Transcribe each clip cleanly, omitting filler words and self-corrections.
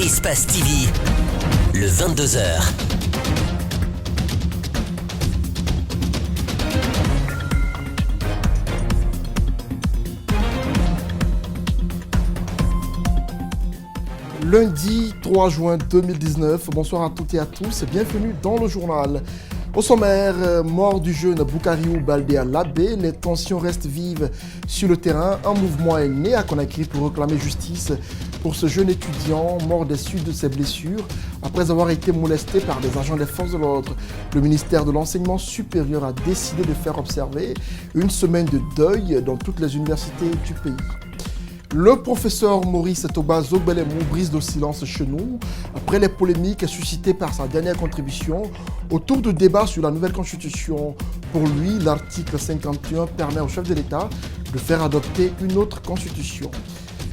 Espace TV, le 22h. Lundi 3 juin 2019, bonsoir à toutes et à tous et bienvenue dans le journal. Au sommaire, mort du jeune Boukariou Baldé à Labé, les tensions restent vives sur le terrain. Un mouvement est né à Conakry pour réclamer justice pour ce jeune étudiant mort des suites de ses blessures après avoir été molesté par des agents des forces de l'ordre. Le ministère de l'Enseignement supérieur a décidé de faire observer une semaine de deuil dans toutes les universités du pays. Le professeur Maurice Toba Zogbelemou brise le silence chez nous après les polémiques suscitées par sa dernière contribution autour du débat sur la nouvelle constitution. Pour lui, l'article 51 permet au chef de l'État de faire adopter une autre constitution.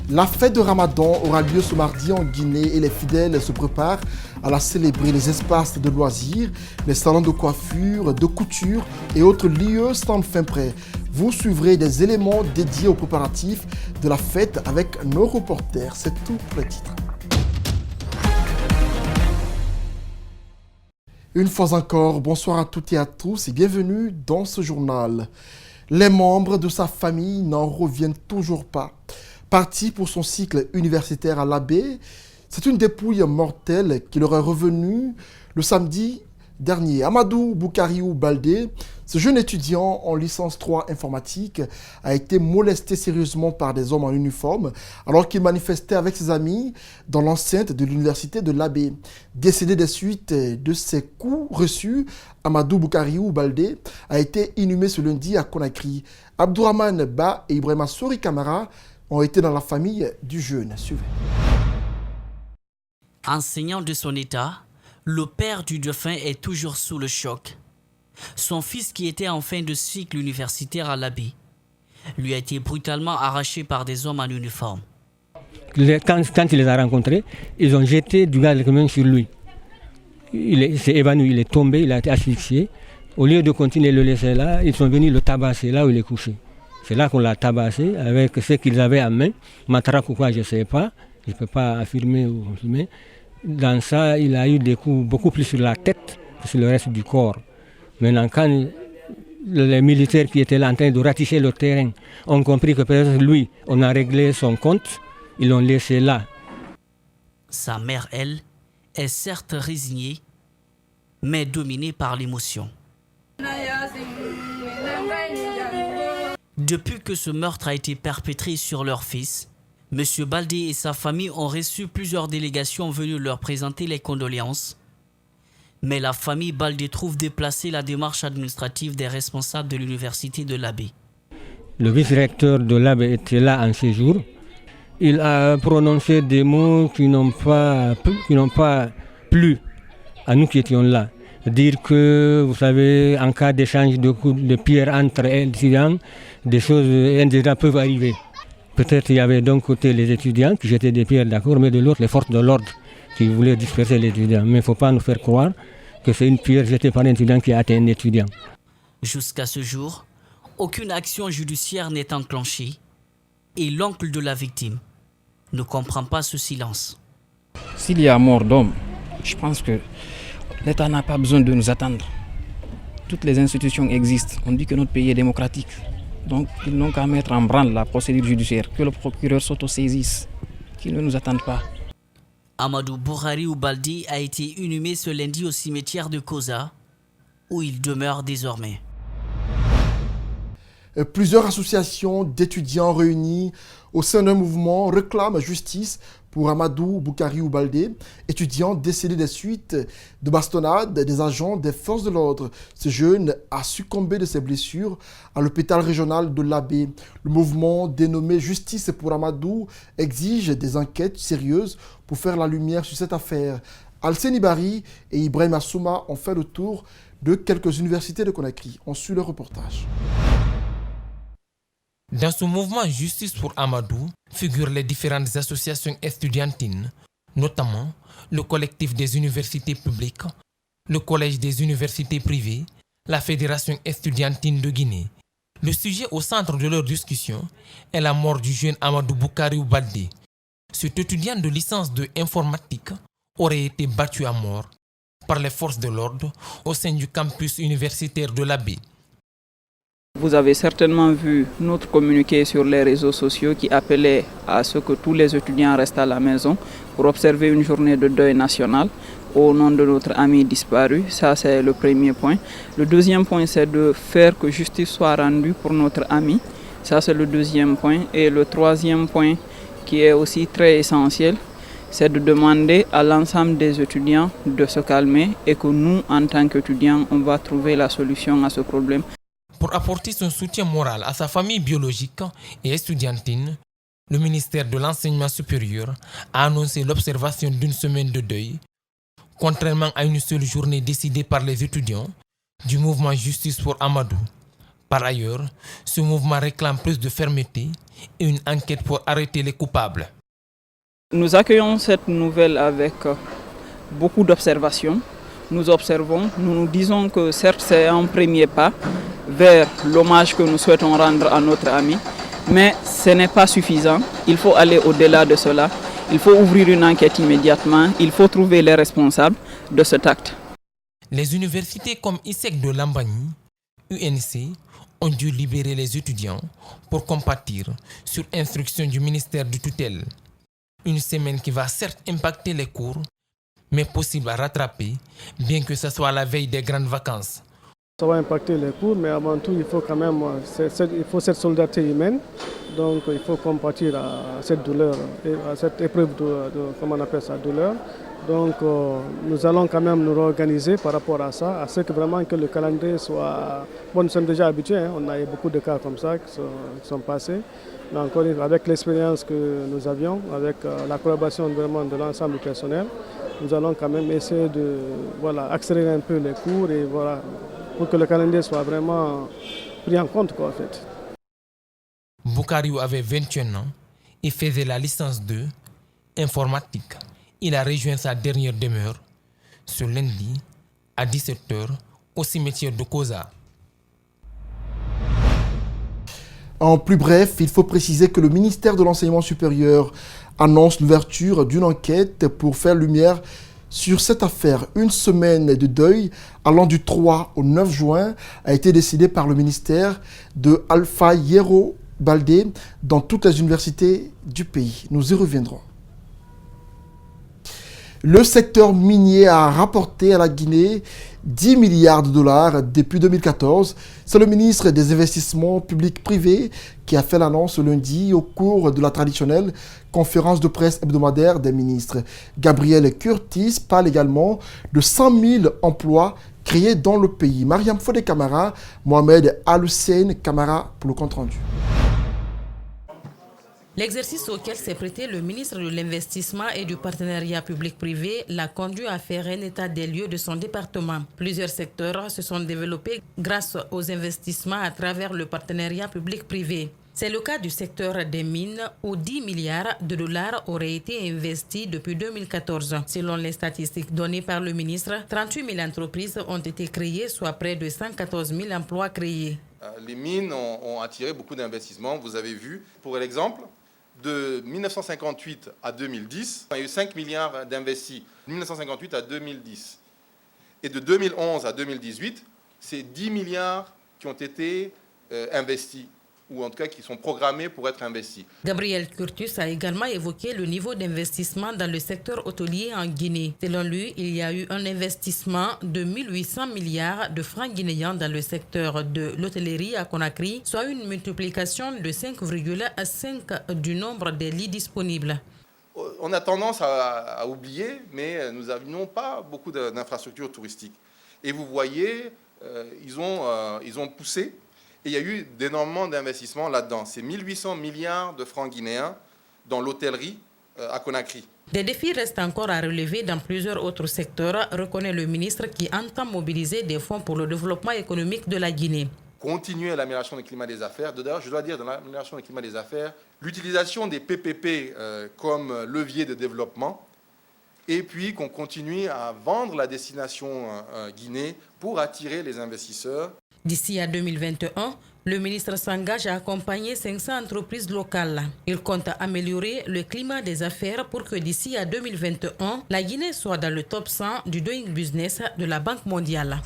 La fête de Ramadan aura lieu ce mardi en Guinée et les fidèles se préparent à la célébrer. Les espaces de loisirs, les salons de coiffure, de couture et autres lieux sont fin prêts. Vous suivrez des éléments dédiés aux préparatifs de la fête avec nos reporters. C'est tout pour les titres. Une fois encore, bonsoir à toutes et à tous et bienvenue dans ce journal. Les membres de sa famille n'en reviennent toujours pas. Parti pour son cycle universitaire à Labé, c'est une dépouille mortelle qui leur est revenue le samedi dernier. Amadou Boukariou Baldé, ce jeune étudiant en licence 3 informatique, a été molesté sérieusement par des hommes en uniforme alors qu'il manifestait avec ses amis dans l'enceinte de l'université de Labé. Décédé des suites de ses coups reçus, Amadou Boukariou Baldé a été inhumé ce lundi à Conakry. Abdourahmane Ba et Ibrahima Souri Kamara ont été dans la famille du jeune. Suivez. Enseignant de son état, le père du défunt est toujours sous le choc. Son fils, qui était en fin de cycle universitaire à Labé, lui a été brutalement arraché par des hommes en uniforme. Quand il les a rencontrés, ils ont jeté du gaz lacrymogène sur lui. Il s'est évanoui, il est tombé, il a été asphyxié. Au lieu de continuer de le laisser là, ils sont venus le tabasser là où il est couché. C'est là qu'on l'a tabassé avec ce qu'ils avaient en main, matraque ou quoi, je ne sais pas, je ne peux pas affirmer ou confirmer. Dans ça, il a eu des coups beaucoup plus sur la tête que sur le reste du corps. Maintenant, quand les militaires qui étaient là en train de ratisser le terrain ont compris que peut-être lui, on a réglé son compte, ils l'ont laissé là. Sa mère, elle, est certes résignée, mais dominée par l'émotion. Depuis que ce meurtre a été perpétré sur leur fils, M. Baldé et sa famille ont reçu plusieurs délégations venues leur présenter les condoléances. Mais la famille Baldé trouve déplacée la démarche administrative des responsables de l'université de Labé. Le vice-recteur de Labé était là en séjour. Il a prononcé des mots qui n'ont pas plu à nous qui étions là. Dire que, vous savez, en cas d'échange de pierres entre étudiants, des choses indésirables peuvent arriver. Peut-être il y avait d'un côté les étudiants qui jetaient des pierres, d'accord, mais de l'autre les forces de l'ordre qui voulaient disperser les étudiants. Mais il ne faut pas nous faire croire que c'est une pierre jetée par un étudiant qui a atteint un étudiant. Jusqu'à ce jour, aucune action judiciaire n'est enclenchée et l'oncle de la victime ne comprend pas ce silence. S'il y a mort d'homme, je pense que l'État n'a pas besoin de nous attendre. Toutes les institutions existent. On dit que notre pays est démocratique. Donc, ils n'ont qu'à mettre en branle la procédure judiciaire, que le procureur s'autosaisisse, qu'ils ne nous attendent pas. Amadou Boukariou Baldé a été inhumé ce lundi au cimetière de Koza, où il demeure désormais. Plusieurs associations d'étudiants réunis au sein d'un mouvement réclament justice pour Amadou Boukariou Baldé, étudiant décédé des suites de bastonnades des agents des forces de l'ordre. Ce jeune a succombé de ses blessures à l'hôpital régional de Labé. Le mouvement dénommé Justice pour Amadou exige des enquêtes sérieuses pour faire la lumière sur cette affaire. Alseni Bari et Ibrahima Souma ont fait le tour de quelques universités de Conakry. On suit le reportage. Dans ce mouvement Justice pour Amadou figurent les différentes associations estudiantines, notamment le collectif des universités publiques, le collège des universités privées, la Fédération estudiantine de Guinée. Le sujet au centre de leur discussion est la mort du jeune Amadou Boukariou Baldé. cet étudiant de licence de informatique aurait été battu à mort par les forces de l'ordre au sein du campus universitaire de l'Abbé. Vous avez certainement vu notre communiqué sur les réseaux sociaux qui appelait à ce que tous les étudiants restent à la maison pour observer une journée de deuil national au nom de notre ami disparu. Ça, c'est le premier point. Le deuxième point, c'est de faire que justice soit rendue pour notre ami. Ça, c'est le deuxième point. Et le troisième point, qui est aussi très essentiel, c'est de demander à l'ensemble des étudiants de se calmer et que nous, en tant qu'étudiants, on va trouver la solution à ce problème. Pour apporter son soutien moral à sa famille biologique et estudiantine, le ministère de l'Enseignement supérieur a annoncé l'observation d'une semaine de deuil, contrairement à une seule journée décidée par les étudiants du mouvement Justice pour Amadou. Par ailleurs, ce mouvement réclame plus de fermeté et une enquête pour arrêter les coupables. Nous accueillons cette nouvelle avec beaucoup d'observations. Nous observons, nous nous disons que certes c'est un premier pas vers l'hommage que nous souhaitons rendre à notre ami, mais ce n'est pas suffisant. Il faut aller au-delà de cela. Il faut ouvrir une enquête immédiatement. Il faut trouver les responsables de cet acte. Les universités comme ISEC de Lambani, UNC, ont dû libérer les étudiants pour compatir sur instruction du ministère du tutelle. Une semaine qui va certes impacter les cours, mais possible à rattraper, bien que ce soit la veille des grandes vacances. Ça va impacter les cours, mais avant tout, il faut quand même cette solidarité humaine. Donc, il faut compatir à cette douleur, à cette épreuve comment on appelle ça, douleur. Donc, nous allons quand même nous réorganiser par rapport à ça, à ce que vraiment que le calendrier soit... Bon, nous sommes déjà habitués, hein, on a eu beaucoup de cas comme ça qui sont passés. Mais encore avec l'expérience que nous avions, avec la collaboration vraiment de l'ensemble du personnel, nous allons quand même essayer de accélérer un peu les cours et voilà, pour que le calendrier soit vraiment pris en compte, quoi, en fait. Boukariou avait 21 ans et faisait la licence 2 informatique. Il a rejoint sa dernière demeure ce lundi à 17h au cimetière de Koza. En plus bref, il faut préciser que le ministère de l'Enseignement supérieur annonce l'ouverture d'une enquête pour faire lumière sur cette affaire. Une semaine de deuil allant du 3 au 9 juin a été décidée par le ministère de Alpha Yero Baldé dans toutes les universités du pays. Nous y reviendrons. Le secteur minier a rapporté à la Guinée 10 milliards de dollars depuis 2014. C'est le ministre des Investissements publics-privés qui a fait l'annonce lundi au cours de la traditionnelle conférence de presse hebdomadaire des ministres. Gabriel Curtis parle également de 100 000 emplois créés dans le pays. Mariam Fodé Camara, Mohamed Al-Hussein Camara pour le compte-rendu. L'exercice auquel s'est prêté le ministre de l'Investissement et du Partenariat public-privé l'a conduit à faire un état des lieux de son département. Plusieurs secteurs se sont développés grâce aux investissements à travers le partenariat public-privé. C'est le cas du secteur des mines où 10 milliards de dollars auraient été investis depuis 2014. Selon les statistiques données par le ministre, 38 000 entreprises ont été créées, soit près de 114 000 emplois créés. Les mines ont attiré beaucoup d'investissements. Vous avez vu, pour l'exemple, de 1958 à 2010, il y a eu 5 milliards d'investis de 1958 à 2010. Et de 2011 à 2018, c'est 10 milliards qui ont été investis, ou en tout cas qui sont programmés pour être investis. Gabriel Curtis a également évoqué le niveau d'investissement dans le secteur hôtelier en Guinée. Selon lui, il y a eu un investissement de 1800 milliards de francs guinéens dans le secteur de l'hôtellerie à Conakry, soit une multiplication de 5,5 du nombre des lits disponibles. On a tendance à oublier, mais nous n'avions pas beaucoup d'infrastructures touristiques. Et vous voyez, ils ont poussé. Et il y a eu d'énormément d'investissements là-dedans. C'est 1800 milliards de francs guinéens dans l'hôtellerie à Conakry. Des défis restent encore à relever dans plusieurs autres secteurs, reconnaît le ministre qui entend mobiliser des fonds pour le développement économique de la Guinée. Continuer l'amélioration du climat des affaires. D'ailleurs, je dois dire, dans l'amélioration du climat des affaires, l'utilisation des PPP comme levier de développement, et puis qu'on continue à vendre la destination Guinée pour attirer les investisseurs. D'ici à 2021, Le ministre s'engage à accompagner 500 entreprises locales. Il compte améliorer le climat des affaires pour que d'ici à 2021, la Guinée soit dans le top 100 du Doing Business de la Banque mondiale.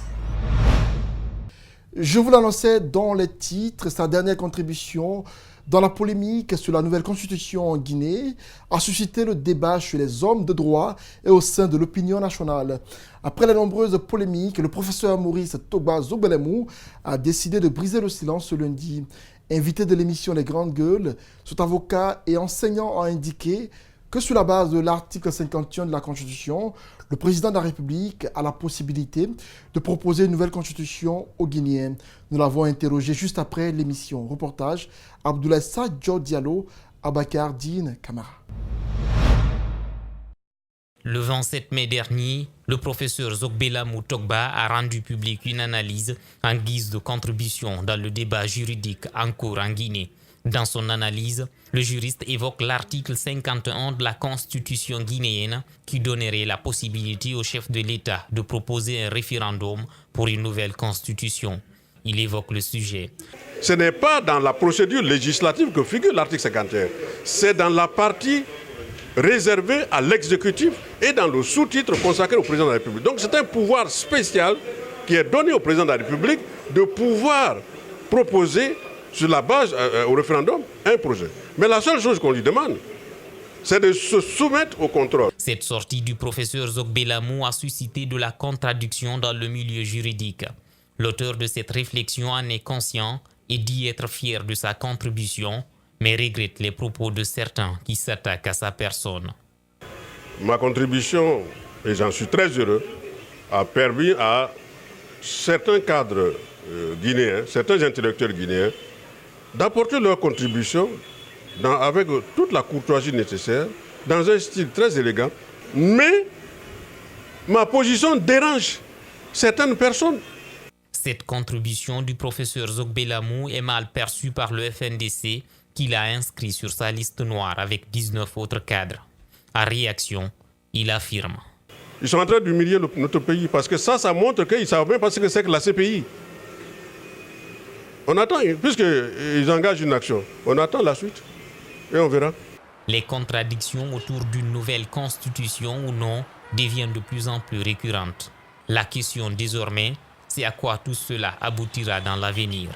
Je vous l'annonçais dans les titres, sa dernière contribution dans la polémique sur la nouvelle constitution en Guinée a suscité le débat chez les hommes de droit et au sein de l'opinion nationale. Après les nombreuses polémiques, le professeur Maurice Togba Zobelemou a décidé de briser le silence ce lundi. Invité de l'émission Les Grandes Gueules, cet avocat et enseignant a indiqué que sur la base de l'article 51 de la Constitution, le président de la République a la possibilité de proposer une nouvelle constitution aux Guinéens. Nous l'avons interrogé juste après l'émission. Reportage, Abdoulaye Sadio Diallo, Abakar Dine Kamara. Le 27 mai dernier, le professeur Zogbelamou Togba a rendu publique une analyse en guise de contribution dans le débat juridique en cours en Guinée. Dans son analyse, le juriste évoque l'article 51 de la Constitution guinéenne qui donnerait la possibilité au chef de l'État de proposer un référendum pour une nouvelle constitution. Il évoque le sujet. Ce n'est pas dans la procédure législative que figure l'article 51. C'est dans la partie réservée à l'exécutif et dans le sous-titre consacré au président de la République. Donc c'est un pouvoir spécial qui est donné au président de la République de pouvoir proposer sur la base au référendum un projet. Mais la seule chose qu'on lui demande, c'est de se soumettre au contrôle. Cette sortie du professeur Zogbelamou a suscité de la contradiction dans le milieu juridique. L'auteur de cette réflexion en est conscient et dit être fier de sa contribution, mais regrette les propos de certains qui s'attaquent à sa personne. Ma contribution, et j'en suis très heureux, a permis à certains cadres guinéens, certains intellectuels guinéens, d'apporter leur contribution avec toute la courtoisie nécessaire, dans un style très élégant. Mais ma position dérange certaines personnes. Cette contribution du professeur Zogbelamou est mal perçue par le FNDC, qui l'a inscrit sur sa liste noire avec 19 autres cadres. En réaction, il affirme. Ils sont en train d'humilier notre pays parce que ça montre qu'ils ne savent même pas ce que c'est que la CPI. On attend, puisqu'ils engagent une action, on attend la suite et on verra. Les contradictions autour d'une nouvelle constitution ou non deviennent de plus en plus récurrentes. La question désormais, c'est à quoi tout cela aboutira dans l'avenir.